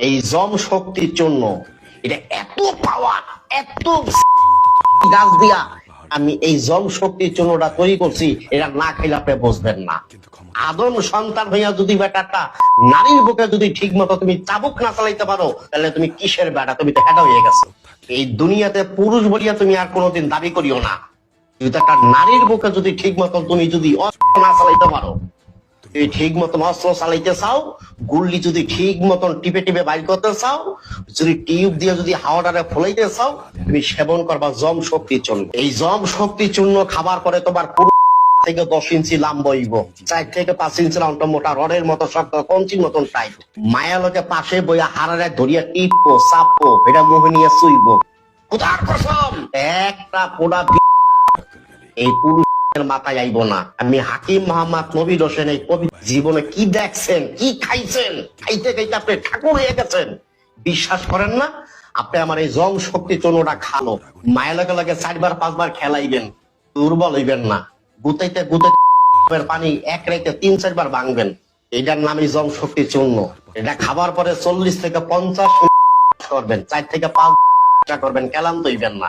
এই জম শক্তির জন্য এটা এত পাওয়ার, এত গাছ দিয়া আমি এই জম শক্তির জন্যটা তৈরি করছি, এটা না খাইলে আপনি বুঝবেন না। আদম সন্তান হইয়া যদি বেটাটা নারীর বুকে যদি ঠিক মতো তুমি চাবুক না চালাইতে পারো, তাহলে তুমি কিসের বেটা? তুমি তো হেডা হয়ে গেছো। এই দুনিয়াতে পুরুষ বলিয়া তুমি আর কোনোদিন দাবি করিও না। যদি একটা নারীর বুকে যদি ঠিক মতন তুমি যদি অস্ত্র না চালাইতে পারো, তুমি ঠিক মতন অস্ত্র চালাইতে চাও, গুল্লি যদি ঠিক মতন টিপে টিপে বাইর করতে চাও, যদি টিউব দিয়ে যদি হাওয়াটারে ফলাইতে চাও, তুমি সেবন করবা জম শক্তির চূর্ণ। এই জম শক্তির চূর্ণ খাবার পরে তোমার থেকে 10 ইঞ্চি লাম্ব হইব, 4 থেকে 5 ইঞ্চি লম্বা মোটা রডের মতো শক্ত, কঞ্চির মতন টাইট। মায়া লোকে পাশে বইয়া হারারে ধরিয়া টিপো চাপো, এটা মুখে নিয়ে চুইব। কোথার কসম একটা পোড়া এই পুরুষের মাথায় আইব না। আমি হাকিম মোহাম্মদ নবীর হোসেন এই কবি জীবনে কি দেখছেন, কি খাইছেন, খাইতে খাইতে আপনি ঠাকুর হয়ে গেছেন। বিশ্বাস করেন না? আপনি আমার এই জম শক্তি চূর্ণটা খালো, মায়া লাগে লাগে 4বার 5বার খেলাইবেন, দুর্বল হইবেন না। গুতাইতে গুতাইতে পানি এক রাইতে 3-4 বার ভাঙবেন। এটার নামই জম শক্তি চূর্ণ। এটা খাবার পরে 40 থেকে 50 করবেন, 4 থেকে 5 করবেন, ক্লান্ত হইবেন না।